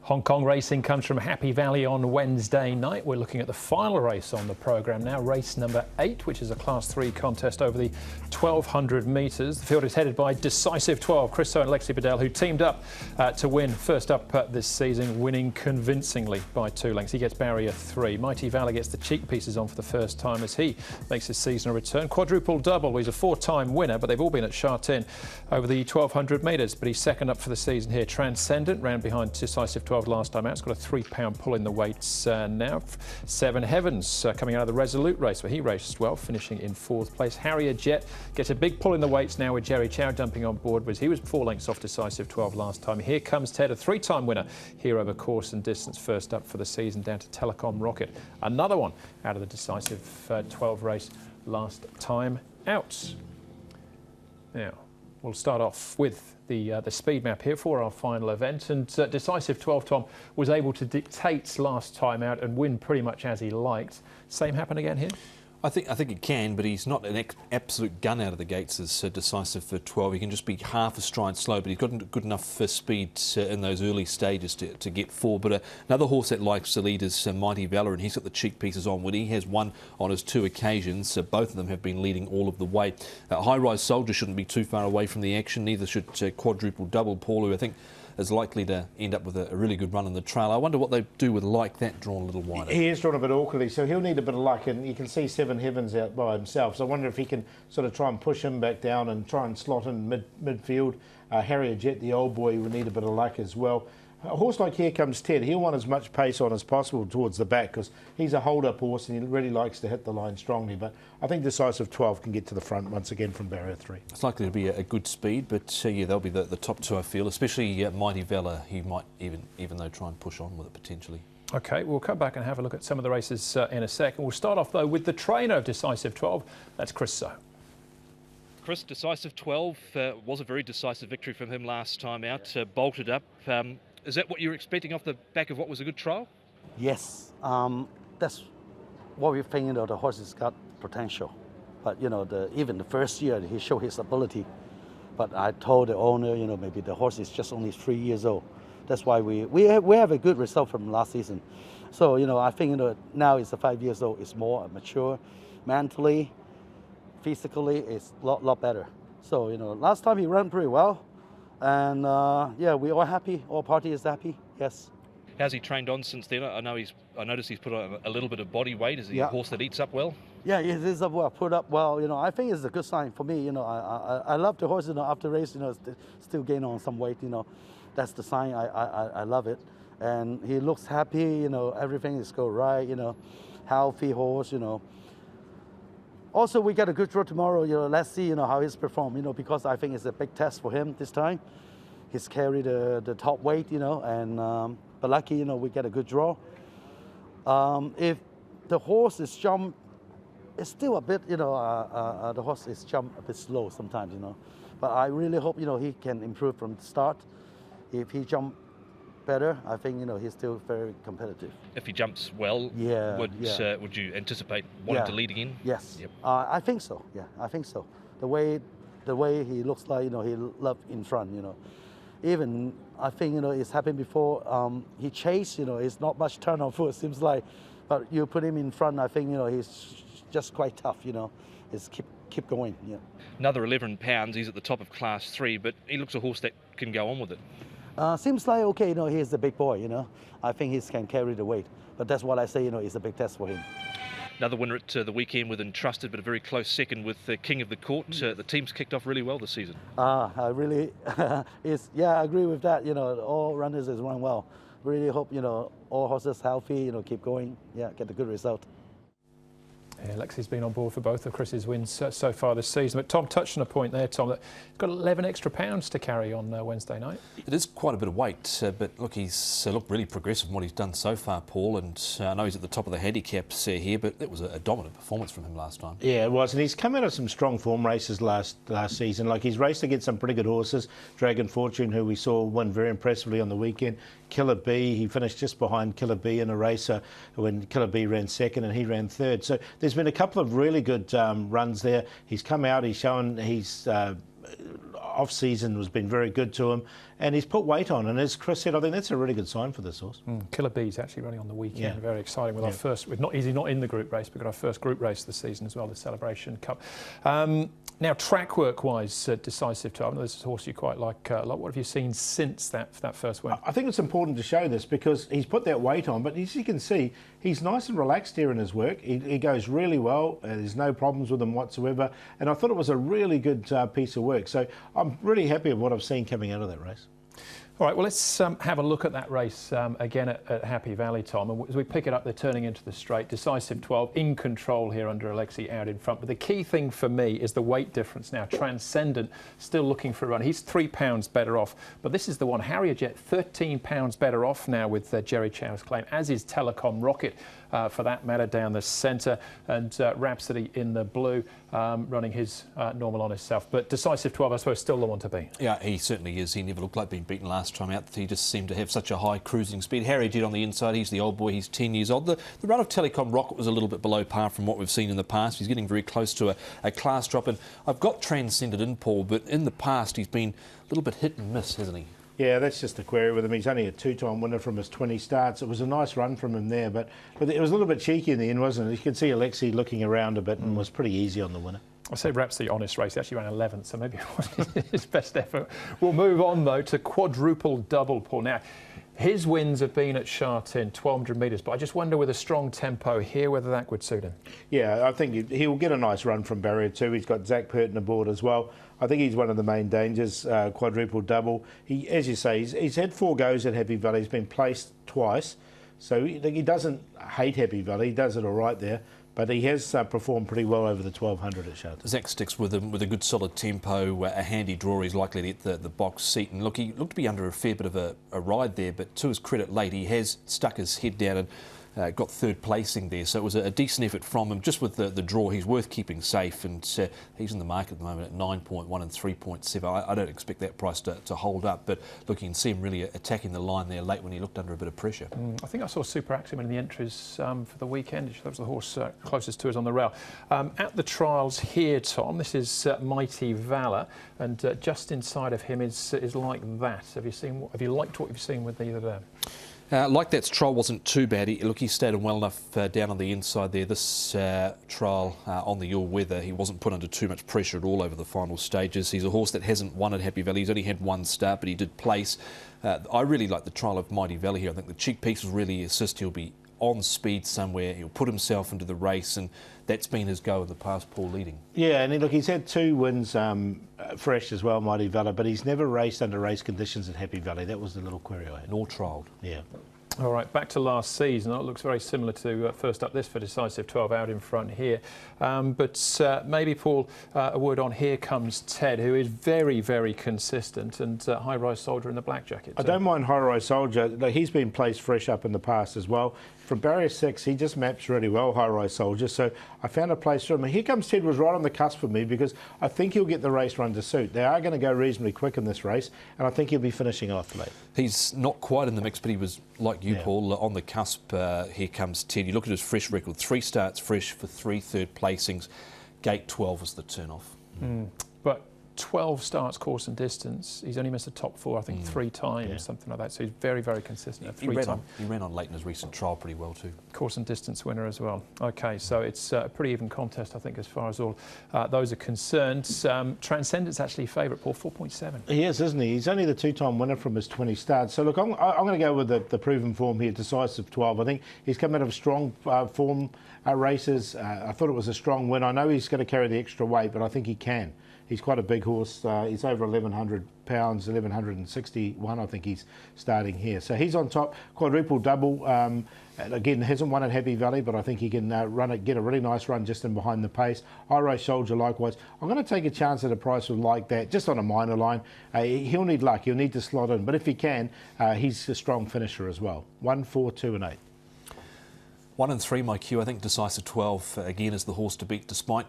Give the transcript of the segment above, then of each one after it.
Hong Kong racing comes from Happy Valley on Wednesday night. We're looking at the final race on the programme now, race number 8, which is a Class 3 contest over the 1,200 metres. The field is headed by Decisive 12, Chris and Lexi Bedell, who teamed up to win first up this season, winning convincingly by 2 lengths. He gets barrier 3. Mighty Valley gets the cheek pieces on for the first time as he makes his seasonal return. Quadruple double, he's a 4-time winner, but they've all been at Sha Tin over the 1,200 metres. But he's second up for the season here. Transcendent ran behind Decisive 12 last time out. It's got a 3-pound pull in the weights now. 7 Heavens coming out of the Resolute race where he raced well, finishing in 4th place. Harrier Jet gets a big pull in the weights now with Jerry Chow jumping on board, whereas he was 4 lengths off Decisive 12 last time. Here comes Ted, a 3-time winner here over course and distance, first up for the season down to Telecom Rocket. Another one out of the Decisive 12 race last time out. Now, we'll start off with the speed map here for our final event, and Decisive 12 Tom was able to dictate last time out and win pretty much as he liked. Same happen again here? I think it can, but he's not an absolute gun out of the gates as Decisive for 12. He can just be half a stride slow, but he's got good enough speed in those early stages to get forward. But another horse that likes the lead is Mighty Valor, and he's got the cheek pieces on when he has won on his 2 occasions. Both of them have been leading all of the way. High Rise Soldier shouldn't be too far away from the action, neither should Quadruple Double, Paul, who I think is likely to end up with a really good run in the trail. I wonder what they do with Like That drawn a little wider. He is drawn a bit awkwardly, so he'll need a bit of luck, and you can see 7 Heavens out by himself. So I wonder if he can sort of try and push him back down and try and slot in midfield. Harrier Jet, the old boy, will need a bit of luck as well. A horse like Here Comes Ted, he'll want as much pace on as possible towards the back because he's a hold-up horse and he really likes to hit the line strongly. But I think Decisive 12 can get to the front once again from barrier 3. It's likely to be a good speed, but yeah, they'll be the top 2, I feel, especially Mighty Valor. He might even though try and push on with it potentially. OK, we'll come back and have a look at some of the races in a second. We'll start off, though, with the trainer of Decisive 12. That's Chris So. Chris, Decisive 12 was a very decisive victory from him last time out, bolted up. Is that what you were expecting off the back of what was a good trial? Yes, that's what we think. The horse has got potential, but even the first year he showed his ability. But I told the owner, maybe the horse is just only 3 years old. That's why we have a good result from last season. So I think now it's 5 years old. It's more mature, mentally, physically, it's a lot better. So last time he ran pretty well. And yeah, we are happy. All party is happy. Yes. How's he trained on since then? I noticed he's put on a little bit of body weight. Is he a horse that eats up well? Yeah, he eats up well. Put up well. I think it's a good sign for me. I love the horse. After race, still gain on some weight. That's the sign. I love it. And he looks happy. Everything is go right. Healthy horse. Also, we get a good draw tomorrow. Let's see, how he's performed. Because I think it's a big test for him this time. He's carried the top weight, and but lucky, we get a good draw. If the horse is jump, it's still a bit, the horse is jump a bit slow sometimes, But I really hope, he can improve from the start. If he jump better, I think he's still very competitive. If he jumps well, would you anticipate wanting to lead again? Yes, yep. I think so. Yeah, I think so. The way he looks like, he loves in front. Even I think it's happened before. He chased, it's not much turn on foot. Seems like, but you put him in front, I think he's just quite tough. It's keep going. Yeah. Another 11 pounds. He's at the top of Class 3, but he looks a horse that can go on with it. Seems like, okay, he's the big boy, I think he can carry the weight. But that's what I say, it's a big test for him. Another winner at the weekend with Entrusted, but a very close second with King of the Court. The team's kicked off really well this season. I really, I agree with that. All runners has run well. Really hope, all horses healthy, keep going, get a good result. Yeah, Lexi's been on board for both of Chris's wins so far this season. But Tom touched on a point there, Tom, that he's got 11 extra pounds to carry on Wednesday night. It is quite a bit of weight, but look, he's looked really progressive in what he's done so far, Paul. And I know he's at the top of the handicaps here, but it was a dominant performance from him last time. Yeah, it was. And he's come out of some strong form races last season. Like, he's raced against some pretty good horses. Dragon Fortune, who we saw win very impressively on the weekend. Killer B, he finished just behind Killer B in a race when Killer B ran second and he ran third. So there's been a couple of really good runs there. He's come out, he's shown he's off-season has been very good to him, and he's put weight on. And as Chris said, I think that's a really good sign for this horse. Killer Bees actually running on the weekend. Yeah. Very exciting with our first. He's not in the group race, but got our first group race of the season as well, the Celebration Cup. Now, track work-wise, Decisive 12. I know this is a horse you quite like a lot. What have you seen since that first win? I think it's important to show this because he's put that weight on, but as you can see, he's nice and relaxed here in his work. He goes really well. There's no problems with him whatsoever. And I thought it was a really good piece of work. So I'm really happy with what I've seen coming out of that race. All right, well, let's have a look at that race again at Happy Valley, Tom. And as we pick it up, they're turning into the straight. Decisive 12 in control here under Alexi out in front. But the key thing for me is the weight difference now. Transcendent still looking for a run. He's £3 better off. But this is the one. Harrier Jet, £13 better off now with Jerry Chow's claim, as is Telecom Rocket. For that matter, down the centre, and Rhapsody in the blue, running his normal honest self. But Decisive 12, I suppose, still the one to beat. Yeah, he certainly is. He never looked like being beaten last time out. He just seemed to have such a high cruising speed. Harry Jet on the inside, he's the old boy, he's 10 years old. The run of Telecom Rocket was a little bit below par from what we've seen in the past. He's getting very close to a class drop, and I've got Transcendent in, Paul, but in the past he's been a little bit hit and miss, hasn't he? Yeah, that's just the query with him. He's only a two-time winner from his 20 starts. It was a nice run from him there, but it was a little bit cheeky in the end, wasn't it? You could see Alexi looking around a bit and was pretty easy on the winner. I say Rhapsody honest race. He actually ran 11th, so maybe it wasn't his best effort. We'll move on, though, to quadruple double, Paul. Now, his wins have been at Sha-Tin, 1,200 metres, but I just wonder with a strong tempo here whether that would suit him. Yeah, I think he'll get a nice run from barrier 2. He's got Zach Purton aboard as well. I think he's one of the main dangers, quadruple double. He, as you say, he's had 4 goes at Happy Valley. He's been placed twice. So he doesn't hate Happy Valley. He does it all right there. But he has performed pretty well over the 1,200 at Sha-Tin. Zach sticks with him with a good solid tempo, a handy draw. He's likely to get the box seat. And look, he looked to be under a fair bit of a ride there, but to his credit late, he has stuck his head down and got third placing there. So it was a decent effort from him. Just with the draw, he's worth keeping safe, and he's in the market at the moment at 9.1 and 3.7. I don't expect that price to hold up, but look, you can see him really attacking the line there late when he looked under a bit of pressure. I think I saw Super Axiom in the entries for the weekend. That was the horse closest to us on the rail. At the trials here, Tom, this is Mighty Valor, and just inside of him is like that. Have you liked what you've seen with either there? Like that trial wasn't too bad. He stayed on well enough down on the inside there. This trial on the all weather, he wasn't put under too much pressure at all over the final stages. He's a horse that hasn't won at Happy Valley. He's only had 1 start, but he did place. I really like the trial of Mighty Valley here. I think the cheek piece will really assist. He'll be on speed somewhere. He'll put himself into the race, and that's been his go in the past, Paul, leading. Yeah, and look, he's had 2 wins fresh as well, Mighty Valor, but he's never raced under race conditions at Happy Valley. That was the little query I had. Nor trialled. Yeah. All right, back to last season. It looks very similar to first up this for Decisive 12 out in front here. But maybe, Paul, a word on Here Comes Ted, who is very, very consistent, and High Rise Soldier in the black jacket. I don't mind High Rise Soldier. He's been placed fresh up in the past as well. From barrier 6, he just maps really well, High Rise Soldier. So I found a place for him. Here Comes Ted was right on the cusp for me because I think he'll get the race run to suit. They are going to go reasonably quick in this race, and I think he'll be finishing off late. He's not quite in the mix, but he was, like you, Paul, on the cusp. Here Comes Ted. You look at his fresh record, 3 starts fresh for 3 third placings. Gate 12 was the turn-off. But 12 starts course and distance. He's only missed the top 4, I think, 3 times, something like that. So he's very, very consistent. He ran on late in his recent trial pretty well too. Course and distance winner as well. Okay, so it's a pretty even contest, I think, as far as all those are concerned. Transcendent's actually favourite, Paul, 4.7. He is, isn't he? He's only the 2-time winner from his 20 starts. So look, I'm going to go with the proven form here, Decisive 12. I think he's come out of strong form races. I thought it was a strong win. I know he's going to carry the extra weight, but I think he can. He's quite a big horse. He's over 1,100 pounds, 1,161, I think he's starting here. So he's on top, quadruple double. Again, hasn't won at Happy Valley, but I think he can get a really nice run just in behind the pace. High Rise Soldier likewise. I'm going to take a chance at a price like that, just on a minor line. He'll need luck. He'll need to slot in. But if he can, he's a strong finisher as well. 1, 4, 2 and 8. 1 and 3, my cue. I think Decisive 12, again, is the horse to beat, despite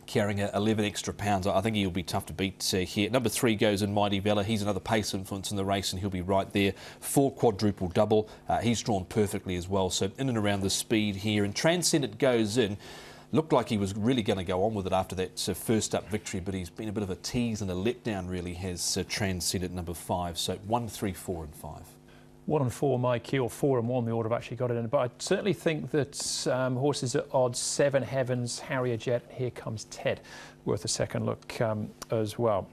carrying 11 extra pounds. I think he'll be tough to beat here. Number 3 goes in Mighty Valor. He's another pace influence in the race, and he'll be right there. 4 quadruple double. He's drawn perfectly as well. So in and around the speed here. And Transcendent goes in. Looked like he was really going to go on with it after that first up victory, but he's been a bit of a tease and a letdown, really, has transcended number 5. So 1, 3, 4 and 5. 1 and 4, Mike Keel, 4 and 1, the order have actually got it in. But I certainly think that horses at odds, 7 Heavens, Harrier Jet, Here Comes Ted, worth a second look as well.